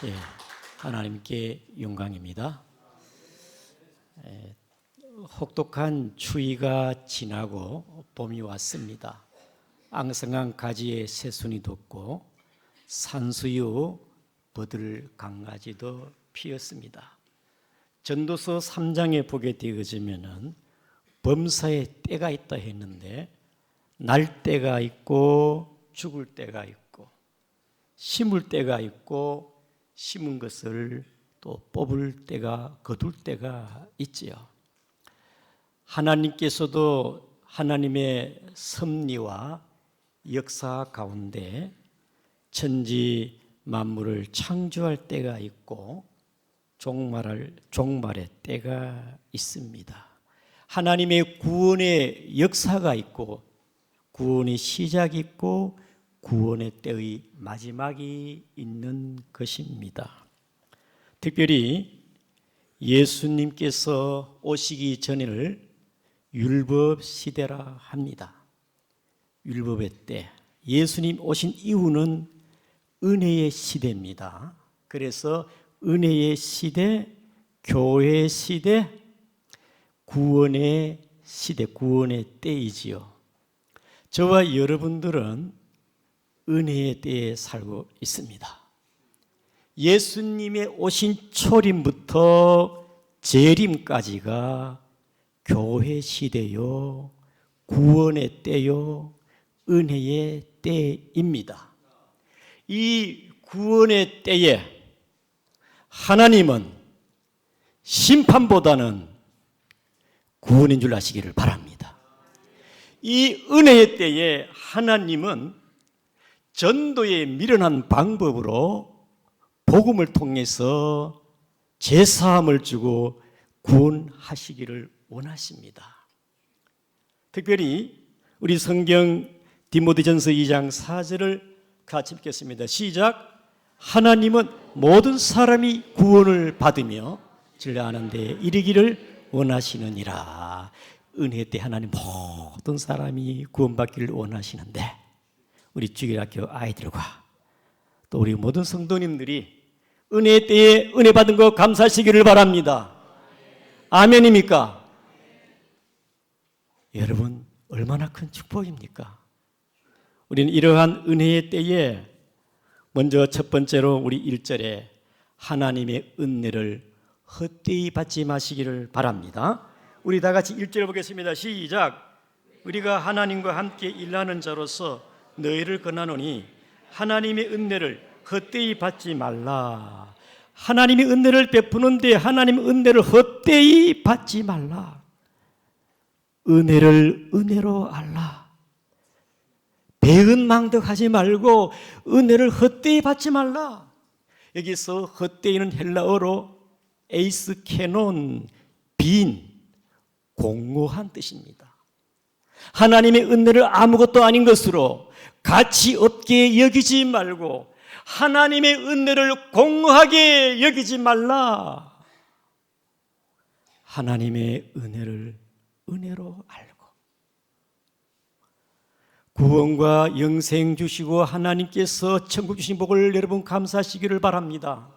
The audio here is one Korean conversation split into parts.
예, 하나님께 영광입니다. 혹독한 추위가 지나고 봄이 왔습니다. 앙상한 가지에 새순이 돋고 산수유 버들 강가지도 피었습니다. 전도서 3장에 보게 되어지면은 범사에 때가 있다 했는데 날 때가 있고 죽을 때가 있고 심을 때가 있고 심은 것을 또 뽑을 때가 거둘 때가 있지요. 하나님께서도 하나님의 섭리와 역사 가운데 천지 만물을 창조할 때가 있고 종말의 때가 있습니다. 하나님의 구원의 역사가 있고 구원의 시작이 있고 구원의 때의 마지막이 있는 것입니다. 특별히 예수님께서 오시기 전을 율법 시대라 합니다. 율법의 때, 예수님 오신 이후는 은혜의 시대입니다. 그래서 은혜의 시대, 교회의 시대, 구원의 시대, 구원의 때이지요. 저와 여러분들은 은혜의 때에 살고 있습니다. 예수님의 오신 초림부터 재림까지가 교회 시대요, 구원의 때요, 은혜의 때입니다. 이 구원의 때에 하나님은 심판보다는 구원인 줄 아시기를 바랍니다. 이 은혜의 때에 하나님은 전도에 미련한 방법으로 복음을 통해서 제사함을 주고 구원하시기를 원하십니다. 특별히 우리 성경 디모데전서 2장 4절을 같이 읽겠습니다. 시작. 하나님은 모든 사람이 구원을 받으며 진리하는 데 이르기를 원하시느니라. 은혜 때 하나님 모든 사람이 구원받기를 원하시는데 우리 주일학교 아이들과 또 우리 모든 성도님들이 은혜 때에 은혜 받은 거 감사하시기를 바랍니다. 아멘입니까? 여러분 얼마나 큰 축복입니까? 우리는 이러한 은혜의 때에 먼저 첫 번째로 우리 1절에 하나님의 은혜를 헛되이 받지 마시기를 바랍니다. 우리 다 같이 1절 보겠습니다. 시작. 우리가 하나님과 함께 일하는 자로서 너희를 권하노니 하나님의 은혜를 헛되이 받지 말라. 하나님의 은혜를 베푸는데 하나님의 은혜를 헛되이 받지 말라. 은혜를 은혜로 알라. 배은망덕하지 말고 은혜를 헛되이 받지 말라. 여기서 헛되이는 헬라어로 에이스케논, 빈, 공허한 뜻입니다. 하나님의 은혜를 아무것도 아닌 것으로 가치 없게 여기지 말고 하나님의 은혜를 공허하게 여기지 말라. 하나님의 은혜를 은혜로 알고 구원과 영생 주시고 하나님께서 천국 주신 복을 여러분 감사하시기를 바랍니다.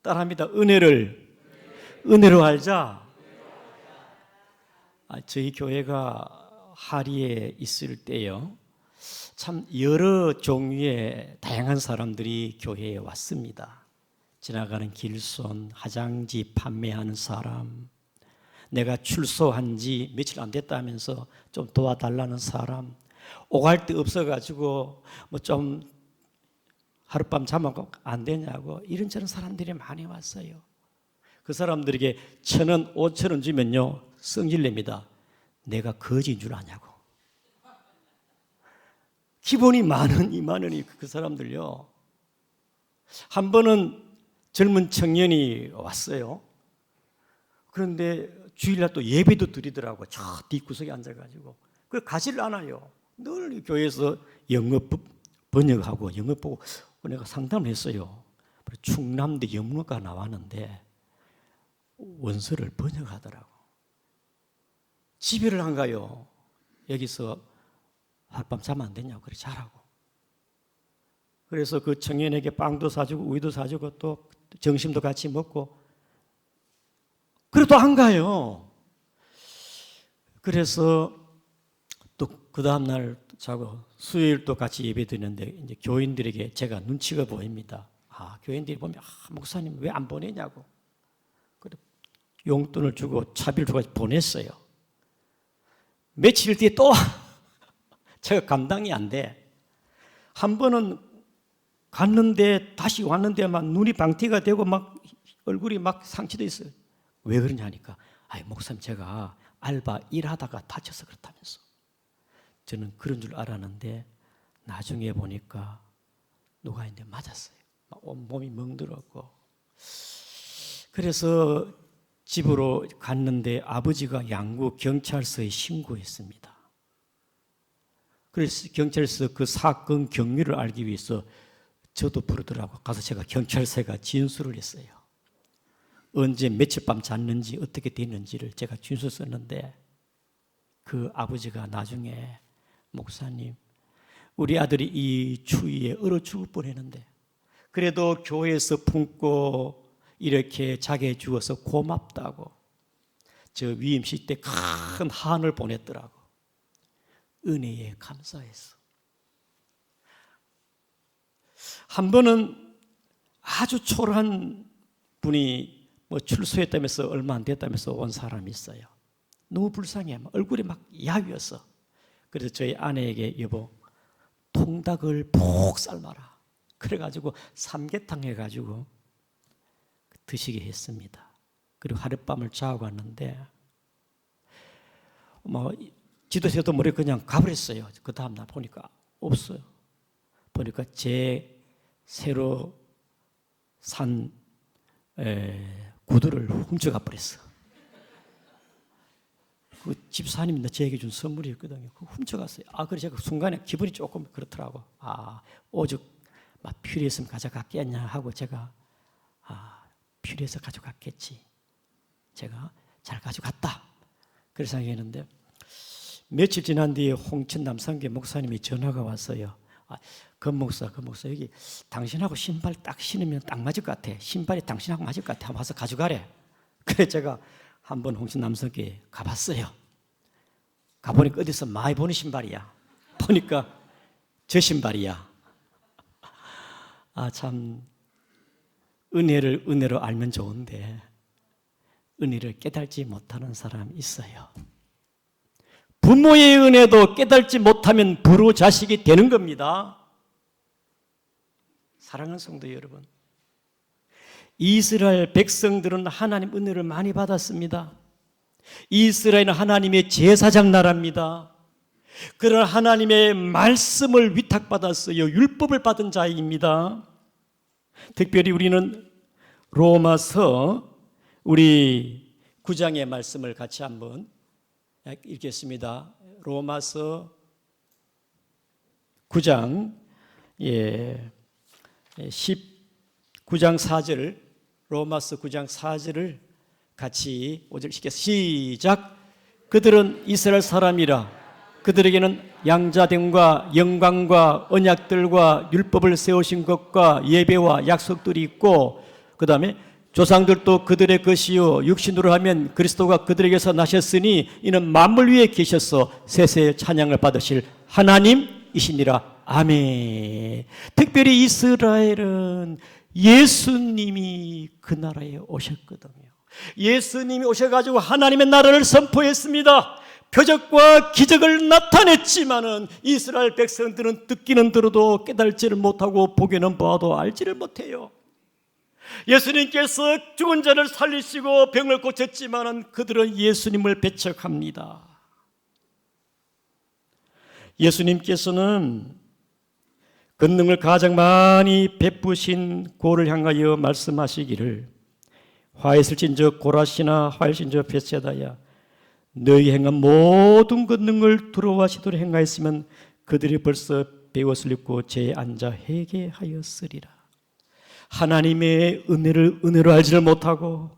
따라합니다. 은혜로 알자. 저희 교회가 하리에 있을 때요, 참 여러 종류의 다양한 사람들이 교회에 왔습니다. 지나가는 길손, 화장지 판매하는 사람, 내가 출소한 지 며칠 안 됐다면서 좀 도와달라는 사람, 오갈 데 없어가지고 뭐 좀 하룻밤 자면 안 되냐고 이런저런 사람들이 많이 왔어요. 그 사람들에게 1,000원, 5,000원 주면요 성질냅니다. 내가 거지인 줄 아냐고. 기본이 10,000원, 20,000원이 그 사람들요. 한 번은 젊은 청년이 왔어요. 그런데 주일날 또 예배도 드리더라고. 저 뒷구석에 앉아가지고. 그걸 가지를 않아요. 늘 교회에서 영어 번역하고 영어 보고 내가 상담을 했어요. 충남대 영문과 나왔는데 원서를 번역하더라고. 집회를 안 가요. 여기서 하룻밤 자면 안 되냐고. 그래 자라고. 그래서 그 청년에게 빵도 사주고 우유도 사주고 또 점심도 같이 먹고, 그래도 안 가요. 그래서 또 그 다음날 자고 수요일 또 같이 예배 드리는데 이제 교인들에게 제가 눈치가 보입니다. 교인들이 보면 목사님 왜 안 보내냐고. 그래 용돈을 주고 차비를 주고 보냈어요. 며칠 뒤에 또 제가 감당이 안 돼. 한 번은 갔는데 다시 왔는데 막 눈이 방티가 되고 막 얼굴이 막 상처돼 있어요. 왜 그러냐 하니까 목사님 제가 알바 일하다가 다쳐서 그렇다면서. 저는 그런 줄 알았는데 나중에 보니까 누가 있는데 맞았어요. 온몸이 멍들었고. 그래서 집으로 갔는데 아버지가 양구 경찰서에 신고했습니다. 그래서 경찰서 그 사건 경위를 알기 위해서 저도 부르더라고. 가서 제가 경찰서가 진술을 했어요. 언제 며칠 밤 잤는지 어떻게 됐는지를 제가 진술 썼는데 그 아버지가 나중에 목사님 우리 아들이 이 추위에 얼어 죽을 뻔했는데 그래도 교회에서 품고 이렇게 자기 주어서 고맙다고 저 위임식 때 큰 한을 보냈더라고. 은혜에 감사해서. 한 번은 아주 초라한 분이 출소했다면서 얼마 안 됐다면서 온 사람이 있어요. 너무 불쌍해. 얼굴이 막 야위었어. 그래서 저희 아내에게 여보 통닭을 푹 삶아라. 그래가지고 삼계탕 해가지고 드시게 했습니다. 그리고 하룻밤을 자고 갔는데 지도새도 모르게 그냥 가버렸어요. 그 다음날 보니까 없어요. 보니까 제 새로 산 구두를 훔쳐가 버렸어. 그 집사님이 저에게 준 선물이었거든요. 그거 훔쳐갔어요. 그래서 제가 순간에 기분이 조금 그렇더라고. 오죽 막 필요했으면 가져갔겠냐 하고 제가 필요해서 가져갔겠지. 제가 잘 가져갔다. 그래서 생각했는데 며칠 지난 뒤에 홍천 남산교회 목사님이 전화가 왔어요. 그 목사 여기 당신하고 신발 딱 신으면 딱 맞을 것 같아. 신발이 당신하고 맞을 것 같아. 한번 와서 가져가래. 그래 제가 한번 홍천 남산교회 가봤어요. 가보니까 어디서 많이 보는 신발이야. 보니까 저 신발이야. 참 은혜를 은혜로 알면 좋은데 은혜를 깨달지 못하는 사람이 있어요. 부모의 은혜도 깨달지 못하면 불우 자식이 되는 겁니다. 사랑하는 성도 여러분, 이스라엘 백성들은 하나님 은혜를 많이 받았습니다. 이스라엘은 하나님의 제사장 나라입니다. 그런 하나님의 말씀을 위탁받았어요. 율법을 받은 자입니다. 특별히 우리는 로마서 우리 9장의 말씀을 같이 한번 읽겠습니다. 로마서 9장 19장 4절, 로마서 9장 4절을 같이 5절 시작. 그들은 이스라엘 사람이라 그들에게는 양자됨과 영광과 언약들과 율법을 세우신 것과 예배와 약속들이 있고, 그 다음에 조상들도 그들의 것이요 육신으로 하면 그리스도가 그들에게서 나셨으니 이는 만물 위에 계셔서 세세 찬양을 받으실 하나님이시니라. 아멘. 특별히 이스라엘은 예수님이 그 나라에 오셨거든요. 예수님이 오셔가지고 하나님의 나라를 선포했습니다. 표적과 기적을 나타냈지만은 이스라엘 백성들은 듣기는 들어도 깨달지를 못하고 보기는 봐도 알지를 못해요. 예수님께서 죽은 자를 살리시고 병을 고쳤지만은 그들은 예수님을 배척합니다. 예수님께서는 권능을 가장 많이 베푸신 고를 향하여 말씀하시기를 화했을진저 고라시나 화했을진저 벳세다야 너희 행한 모든 권능을 두려워하시도록 행하였으면 그들이 벌써 배옷을 입고 제에 앉아 회개하였으리라. 하나님의 은혜를 은혜로 알지를 못하고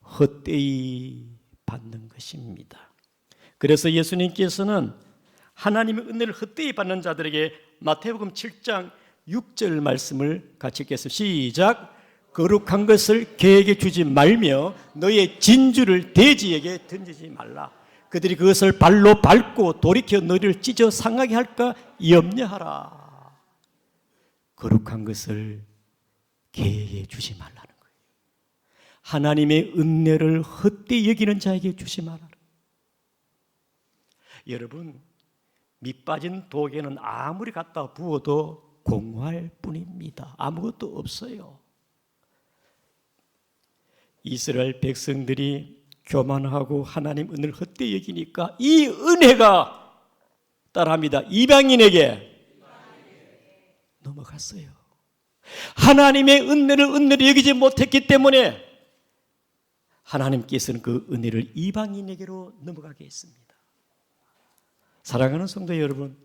헛되이 받는 것입니다. 그래서 예수님께서는 하나님의 은혜를 헛되이 받는 자들에게 마태복음 7장 6절 말씀을 같이 읽겠습니다. 시작. 거룩한 것을 개에게 주지 말며 너의 진주를 돼지에게 던지지 말라. 그들이 그것을 발로 밟고 돌이켜 너희를 찢어 상하게 할까 염려하라. 거룩한 것을 개에게 주지 말라는 거예요. 하나님의 은혜를 헛되이 여기는 자에게 주지 말아라. 여러분, 밑 빠진 독에는 아무리 갖다 부어도 공허할 뿐입니다. 아무것도 없어요. 이스라엘 백성들이 교만하고 하나님 은혜를 헛되이 여기니까 이 은혜가 따라합니다. 이방인에게 넘어갔어요. 하나님의 은혜를 여기지 못했기 때문에 하나님께서는 그 은혜를 이방인에게로 넘어가게 했습니다. 사랑하는 성도 여러분,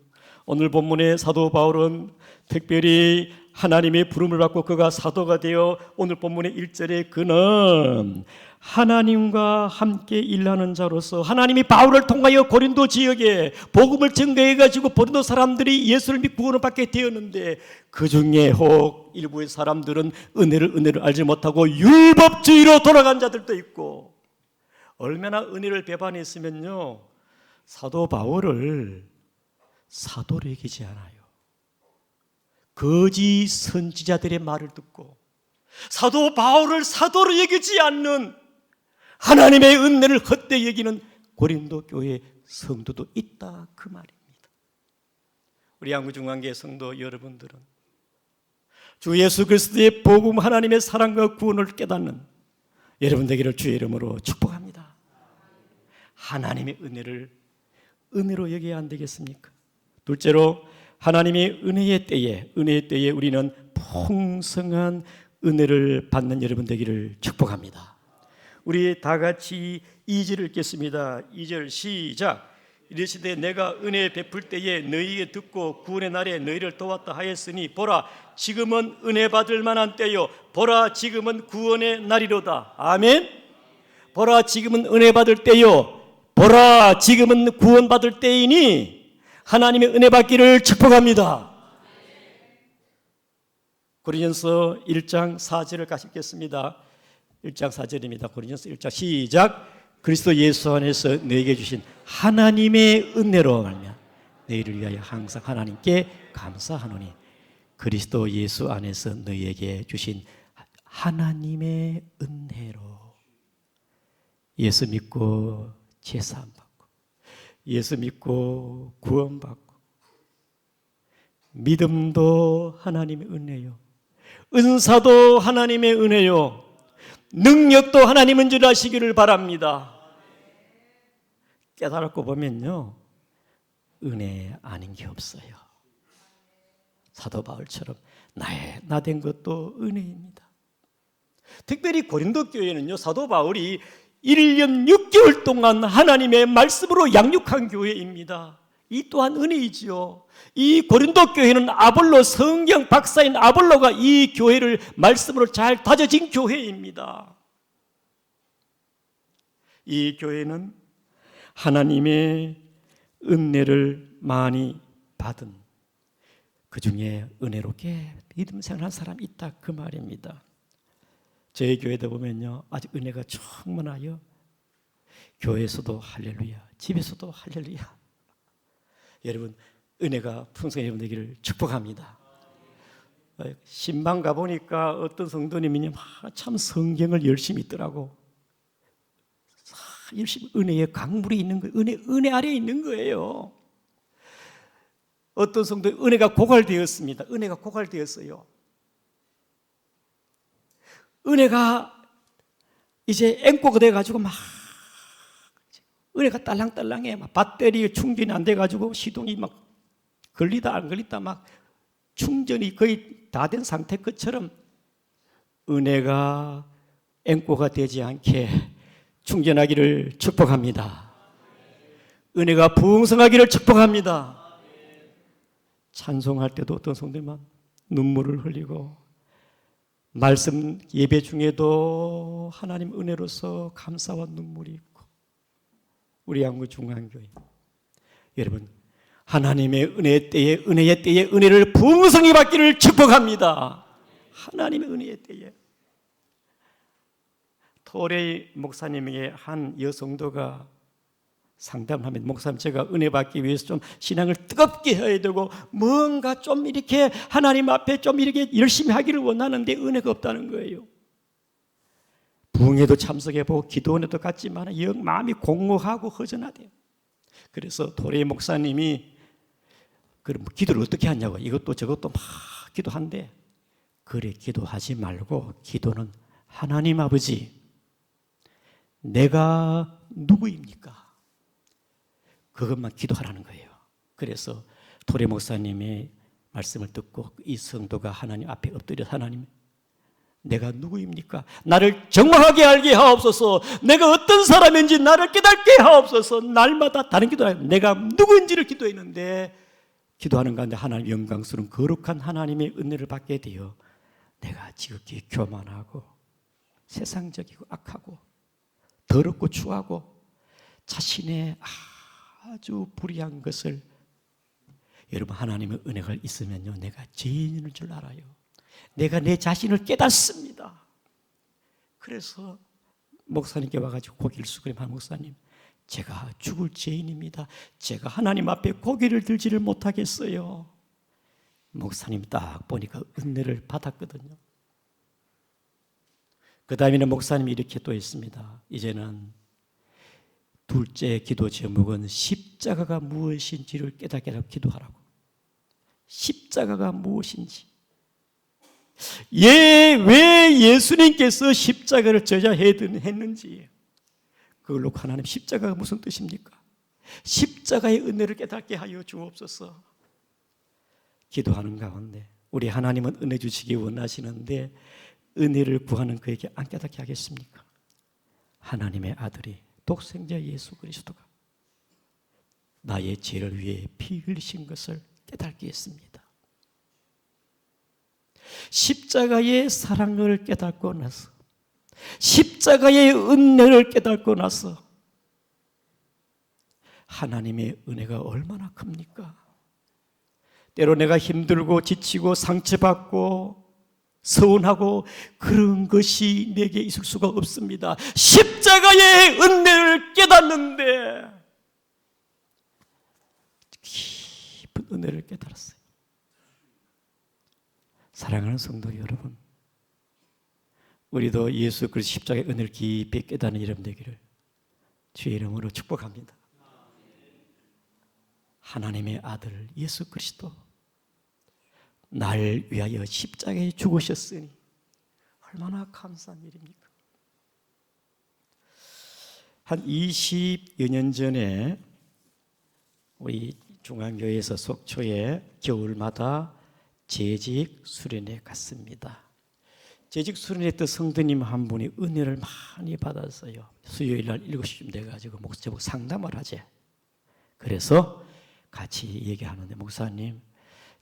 오늘 본문의 사도 바울은 특별히 하나님의 부름을 받고 그가 사도가 되어 오늘 본문의 1절에 그는 하나님과 함께 일하는 자로서 하나님이 바울을 통하여 고린도 지역에 복음을 증거해가지고 고린도 사람들이 예수를 믿고 구원을 받게 되었는데 그 중에 혹 일부의 사람들은 은혜를 알지 못하고 율법주의로 돌아간 자들도 있고, 얼마나 은혜를 배반했으면요 사도 바울을 사도로 여기지 않아요. 거짓 선지자들의 말을 듣고 사도 바울을 사도로 여기지 않는, 하나님의 은혜를 헛되이 여기는 고린도 교회 성도도 있다, 그 말입니다. 우리 한국중앙교회 성도 여러분들은 주 예수 그리스도의 복음, 하나님의 사랑과 구원을 깨닫는 여러분 되기를 주의 이름으로 축복합니다. 하나님의 은혜로 여겨야 안 되겠습니까? 둘째로, 하나님의 은혜의 때에 우리는 풍성한 은혜를 받는 여러분 되기를 축복합니다. 우리 다 같이 2절을 읽겠습니다. 2절 시작. 이르시되 내가 은혜 베풀 때에 너희에게 듣고 구원의 날에 너희를 도왔다 하였으니 보라 지금은 은혜 받을 만한 때요 보라 지금은 구원의 날이로다. 아멘. 보라 지금은 은혜 받을 때요 보라 지금은 구원 받을 때이니 하나님의 은혜 받기를 축복합니다. 고린도서 1장 4절을 같이 읽겠습니다. 1장 4절입니다. 고린도서 1장 시작. 그리스도 예수 안에서 너에게 주신 하나님의 은혜로 말미암아 너희를 위하여 항상 하나님께 감사하노니 그리스도 예수 안에서 너희에게 주신 하나님의 은혜로. 예수 믿고 제사함 받고 예수 믿고 구원 받고 믿음도 하나님의 은혜요, 은사도 하나님의 은혜요, 능력도 하나님인 줄 아시기를 바랍니다. 깨달고 보면요 은혜 아닌 게 없어요. 사도 바울처럼 나 된 것도 은혜입니다. 특별히 고린도 교회는요 사도 바울이 1년 6개월 동안 하나님의 말씀으로 양육한 교회입니다. 이 또한 은혜이지요. 이 고린도 교회는 아볼로, 성경 박사인 아볼로가 이 교회를 말씀으로 잘 다져진 교회입니다. 이 교회는 하나님의 은혜를 많이 받은, 그 중에 은혜롭게 믿음 생활한 사람이 있다, 그 말입니다. 저희 교회도 보면요 아직 은혜가 충만하여 교회에서도 할렐루야, 집에서도 할렐루야. 여러분 은혜가 풍성히 여러분 되기를 축복합니다. 신방 가보니까 어떤 성도님이 참 성경을 열심히 읽더라고. 열심히 은혜의 강물이 있는 거예요. 은혜 아래에 있는 거예요. 어떤 성도의 은혜가 고갈되었습니다. 은혜가 고갈되었어요. 은혜가 이제 앵꼬가 돼가지고 막 은혜가 딸랑딸랑해. 막 배터리 충전이 안 돼가지고 시동이 막 걸리다 안 걸리다 막 충전이 거의 다 된 상태 것처럼 은혜가 앵꼬가 되지 않게 충전하기를 축복합니다. 은혜가 풍성하기를 축복합니다. 찬송할 때도 어떤 성도들만 눈물을 흘리고 말씀 예배 중에도 하나님 은혜로서 감사와 눈물이 있고, 우리 한국 중앙교회 여러분 하나님의 은혜의 때에 은혜를 풍성히 받기를 축복합니다. 하나님의 은혜의 때에. 토레이 목사님에게 한 여성도가 상담을 하면, 목사님, 제가 은혜 받기 위해서 좀 신앙을 뜨겁게 해야 되고 뭔가 좀 이렇게 하나님 앞에 좀 이렇게 열심히 하기를 원하는데 은혜가 없다는 거예요. 부흥회도 참석해보고 기도원에도 갔지만 영 마음이 공허하고 허전하대요. 그래서 토레이 목사님이 그럼 기도를 어떻게 하냐고, 이것도 저것도 막 기도한대. 그래, 기도하지 말고 기도는 하나님 아버지, 내가 누구입니까? 그것만 기도하라는 거예요. 그래서 토레이 목사님의 말씀을 듣고 이 성도가 하나님 앞에 엎드려, 하나님, 내가 누구입니까? 나를 정확하게 알게 하옵소서. 내가 어떤 사람인지 나를 깨닫게 하옵소서. 날마다 다른 기도를, 내가 누구인지를 기도했는데, 기도하는 가운데 하나님 영광스러운 거룩한 하나님의 은혜를 받게 되어 내가 지극히 교만하고 세상적이고 악하고 더럽고 추하고 자신의 아주 불의한 것을, 여러분, 하나님의 은혜가 있으면요, 내가 죄인인 줄 알아요. 내가 내 자신을 깨닫습니다. 그래서 목사님께 와가지고 고개를 숙이면, 목사님, 제가 죽을 죄인입니다. 제가 하나님 앞에 고개를 들지를 못하겠어요. 목사님 딱 보니까 은혜를 받았거든요. 그 다음에는 목사님이 이렇게 또 했습니다. 이제는 둘째 기도 제목은 십자가가 무엇인지를 깨닫게 하라고 기도하라고. 십자가가 무엇인지, 왜 예수님께서 십자가를 져야 했는지, 그걸 놓고 하나님, 십자가가 무슨 뜻입니까? 십자가의 은혜를 깨닫게 하여 주옵소서. 기도하는 가운데 우리 하나님은 은혜 주시기 원하시는데 은혜를 구하는 그에게 안 깨닫게 하겠습니까? 하나님의 아들이, 독생자 예수 그리스도가 나의 죄를 위해 피 흘리신 것을 깨닫게 했습니다. 십자가의 사랑을 깨닫고 나서, 십자가의 은혜를 깨닫고 나서 하나님의 은혜가 얼마나 큽니까? 때로 내가 힘들고 지치고 상처받고 서운하고 그런 것이 내게 있을 수가 없습니다. 십자가의 은혜를 깨닫는데 깊은 은혜를 깨달았어요. 사랑하는 성도 여러분, 우리도 예수 그리스도 십자가의 은혜를 깊이 깨닫는 여러분 되기를 주의 이름으로 축복합니다. 하나님의 아들 예수 그리스도, 날 위하여 십자가에 죽으셨으니 얼마나 감사한 일입니까? 한 20여 년 전에 우리 중앙교회에서 속초에 겨울마다 재직 수련회 갔습니다. 재직 수련회 때 성도님 한 분이 은혜를 많이 받았어요. 수요일 날 7시쯤 돼가지고 목사님 상담을 하재. 그래서 같이 얘기하는데, 목사님,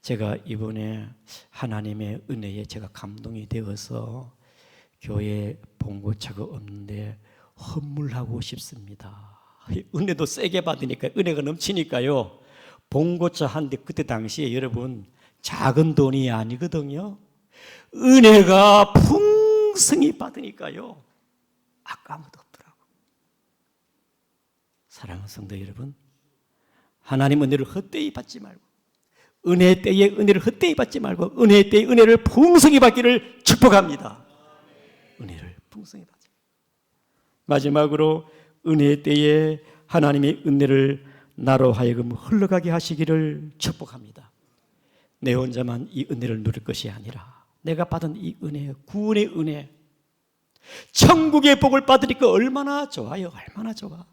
제가 이번에 하나님의 은혜에 제가 감동이 되어서 교회 봉고차가 없는데 헌물하고 싶습니다. 은혜도 세게 받으니까, 은혜가 넘치니까요, 봉고차 한 대, 그때 당시에 여러분 작은 돈이 아니거든요. 은혜가 풍성히 받으니까요, 아까운 것도 없더라고. 사랑하는 성도 여러분, 하나님 은혜를 헛되이 받지 말고, 은혜 때에 은혜를 헛되이 받지 말고 은혜 때에 은혜를 풍성히 받기를 축복합니다. 은혜를 풍성히 받자. 마지막으로 은혜 때에 하나님의 은혜를 나로 하여금 흘러가게 하시기를 축복합니다. 내 혼자만 이 은혜를 누릴 것이 아니라 내가 받은 이 은혜, 구원의 은혜, 천국의 복을 받으니까 얼마나 좋아요. 얼마나 좋아.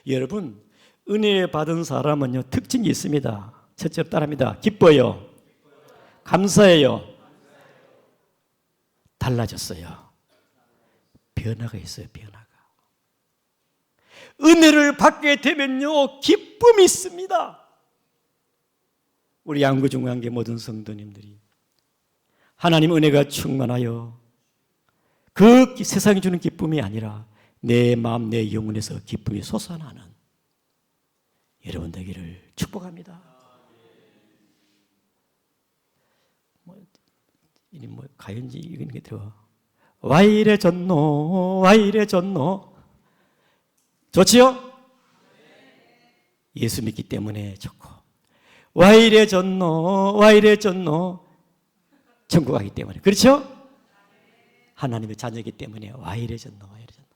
여러분, 은혜 받은 사람은요, 특징이 있습니다. 첫째 따라합니다. 기뻐요. 감사해요. 달라졌어요. 변화가 있어요. 변화가. 은혜를 받게 되면요, 기쁨이 있습니다. 우리 양구중앙교 모든 성도님들이 하나님 은혜가 충만하여 그 세상이 주는 기쁨이 아니라 내 마음, 내 영혼에서 기쁨이 솟아나는 여러분 되기를 축복합니다. 이니 가연지 이런 게 들어. 와 이래 졌노, 와 이래 졌노. 좋지요? 예수 믿기 때문에 좋고, 와 이래 졌노, 와 이래 졌노. 천국 가기 때문에. 그렇죠? 하나님의 자녀이기 때문에 와 이래 졌노, 와 이래 졌노.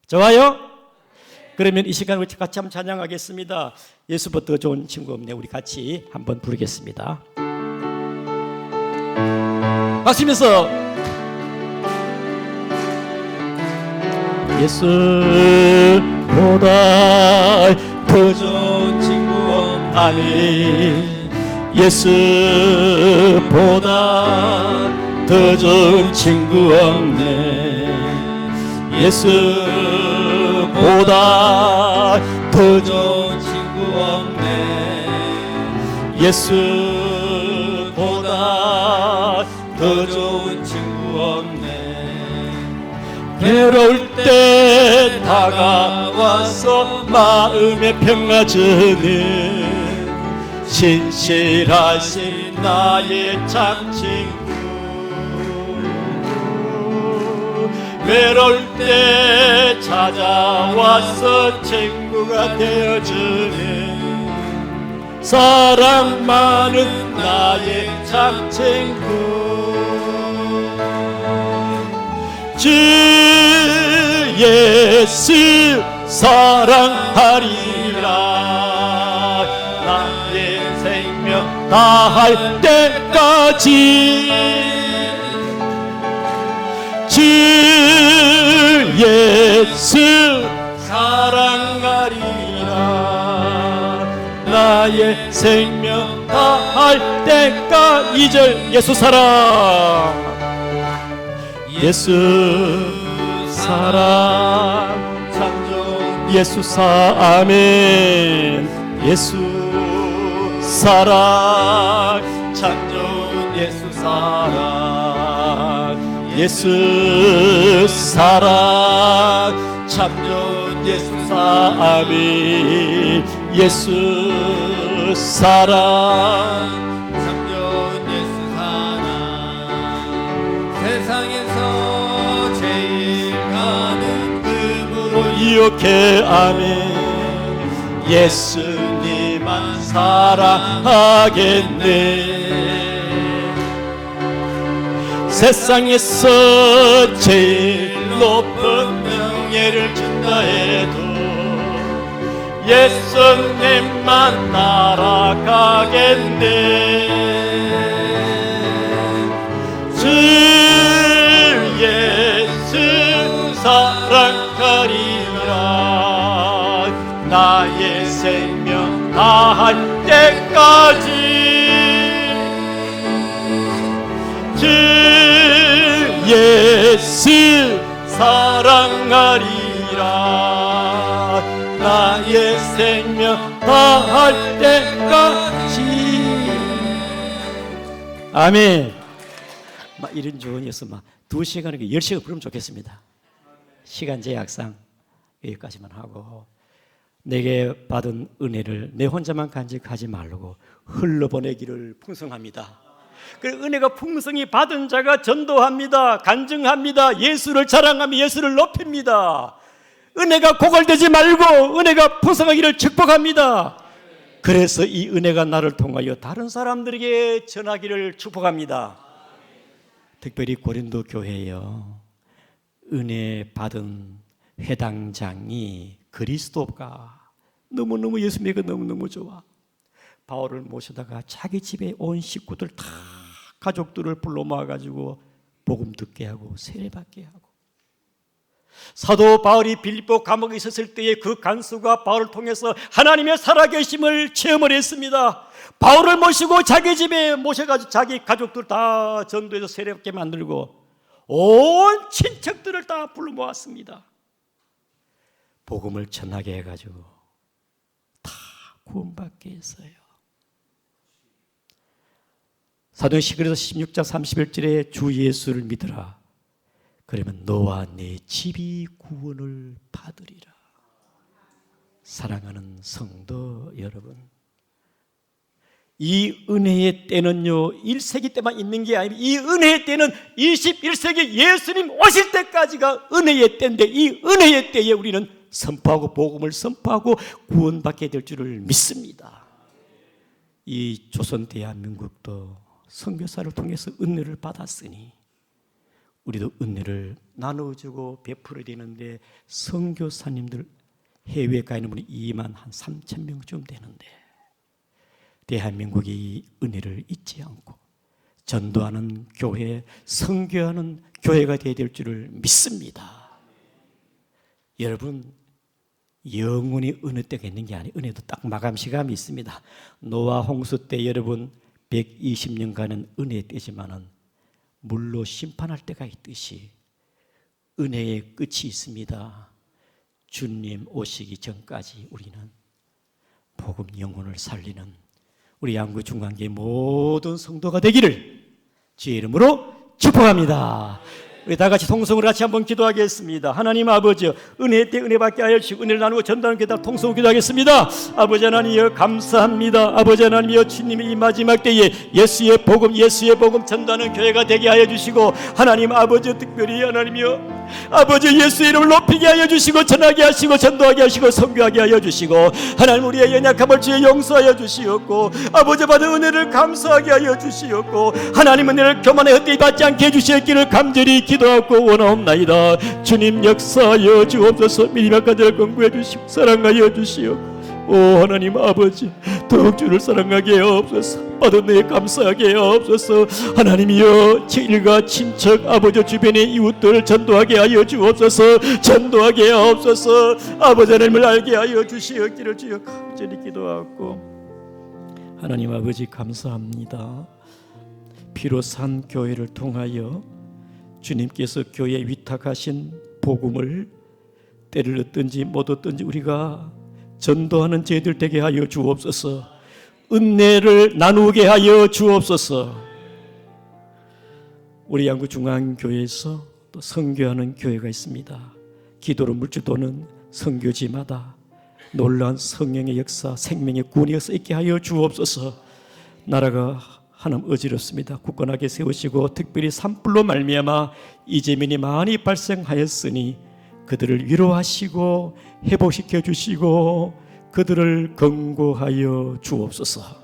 좋아요? 그러면 이 시간 우리 같이 한번 찬양하겠습니다. 예수보다 좋은 친구 없네. 우리 같이 한번 부르겠습니다. 박수면서 예수보다 더 좋은 친구 아니, 예수보다 더 좋은 친구 없네. 예수보다 더 좋은 친구 없네. 예수보다 더 좋은 친구 없네. 괴로울 때 다가와서 마음의 평화 주는 신실하신 나의 참 친구. 외로울 때 찾아와서 친구가 되어주는 사랑 많은 나의 참 친구. 주 예수 사랑하리라. 나의 생명 다할 때까지 주 예수 사랑하리라. 나의 생명 다할 때까지. 2절 예수 사랑, 예수 사랑 참 좋은 예수 아멘. 예수 사랑 참 좋은 예수 사랑. 예수 사랑 참 좋은 예수 아멘. 예수 사랑 세상에서 제일 가는 금으로 이렇게 아멘. 예수님만 사랑하겠네. 세상에서 제일 높은 명예를 준다 해도 예수님만 따라가겠네. 주 예수 사랑하리라. 나의 생명 다할 때까지 주 예수 사랑하리라. 나의 생명 다할 때까지. 아멘. 막 이런 좋은 예수 막 2시간, 10시간 부르면 좋겠습니다. 시간 제약상 여기까지만 하고, 내게 받은 은혜를 내 혼자만 간직하지 말고 흘러보내기를 풍성합니다. 그리고 은혜가 풍성히 받은 자가 전도합니다. 간증합니다. 예수를 자랑하며 예수를 높입니다. 은혜가 고갈되지 말고 은혜가 풍성하기를 축복합니다. 그래서 이 은혜가 나를 통하여 다른 사람들에게 전하기를 축복합니다. 특별히 고린도 교회요, 은혜 받은 회당장이 그리스도가 너무너무 예수 믿고 너무너무 좋아. 바울을 모셔다가 자기 집에 온 식구들 다 가족들을 불러 모아가지고 복음 듣게 하고 세례받게 하고, 사도 바울이 빌립보 감옥에 있었을 때에 그 간수가 바울을 통해서 하나님의 살아계심을 체험을 했습니다. 바울을 모시고 자기 집에 모셔가지고 자기 가족들 다 전도해서 세례받게 만들고 온 친척들을 다 불러 모았습니다. 복음을 전하게 해가지고 다 구원받게 했어요. 사도행 16장 31절에 주 예수를 믿으라. 그러면 너와 내 집이 구원을 받으리라. 사랑하는 성도 여러분, 이 은혜의 때는요 1세기 때만 있는 게 아니라 이 은혜의 때는 21세기 예수님 오실 때까지가 은혜의 때인데, 이 은혜의 때에 우리는 선포하고 복음을 선포하고 구원받게 될 줄을 믿습니다. 이 조선 대한민국도 선교사를 통해서 은혜를 받았으니 우리도 은혜를 나눠주고 베풀어야 되는데, 선교사님들 해외에 가 있는 분이 2만 한 3천 명쯤 되는데 대한민국이 이 은혜를 잊지 않고 전도하는 교회, 선교하는 교회가 되어야 될 줄을 믿습니다. 여러분, 영원히 은혜 때가 있는 게 아니에요. 은혜도 딱 마감 시간이 있습니다. 노아 홍수 때 여러분 120년간은 은혜의 때지만은 물로 심판할 때가 있듯이 은혜의 끝이 있습니다. 주님 오시기 전까지 우리는 복음 영혼을 살리는 우리 양구 중앙교회 모든 성도가 되기를 주의 이름으로 축복합니다. 우리 다 같이 통성으로 같이 한번 기도하겠습니다. 하나님 아버지, 은혜 때 은혜 받게 하여 주시고 은혜를 나누고 전도하는 게다 통성으로 기도하겠습니다. 아버지 하나님이여 감사합니다. 아버지 하나님이여 주님이 이 마지막 때에 예수의 복음 전도하는 교회가 되게 하여 주시고, 하나님 아버지 특별히 하나님이여 아버지 예수의 이름을 높이게 하여 주시고 전하게 하시고 전도하게 하시고 선교하게 하여 주시고, 하나님 우리의 연약함을 주의 용서하여 주시옵고, 아버지 받은 은혜를 감사하게 하여 주시옵고, 하나님 은혜를 교만에 헛되이 받지 않게 해주시기를 간절히 기도하고 원하옵나이다. 주님 역사하여 주옵소서. 미리만 간절히 권고해 주시고 사랑하여 주시옵고, 오 하나님 아버지 더욱 주를 사랑하게 하옵소서. 받은 은혜에 감사하게 하옵소서. 하나님이여 일가 친척 아버지 주변의 이웃들 전도하게 하여 주옵소서. 전도하게 하옵소서. 아버지 하나님을 알게 하여 주시옵기를 주여 간절히 기도하고, 하나님 아버지 감사합니다. 피로 산 교회를 통하여 주님께서 교회에 위탁하신 복음을 때를 얻든지 못 얻든지 우리가 전도하는 저희들 되게 하여 주옵소서. 은혜를 나누게 하여 주옵소서. 우리 양구 중앙교회에서 또 선교하는 교회가 있습니다. 기도로 물주도는 선교지마다 놀라운 성령의 역사, 생명의 구원이 있게 하여 주옵소서. 나라가 하나님 어지럽습니다. 굳건하게 세우시고 특별히 산불로 말미암아 이재민이 많이 발생하였으니 그들을 위로하시고 회복시켜 주시고 그들을 권고하여 주옵소서.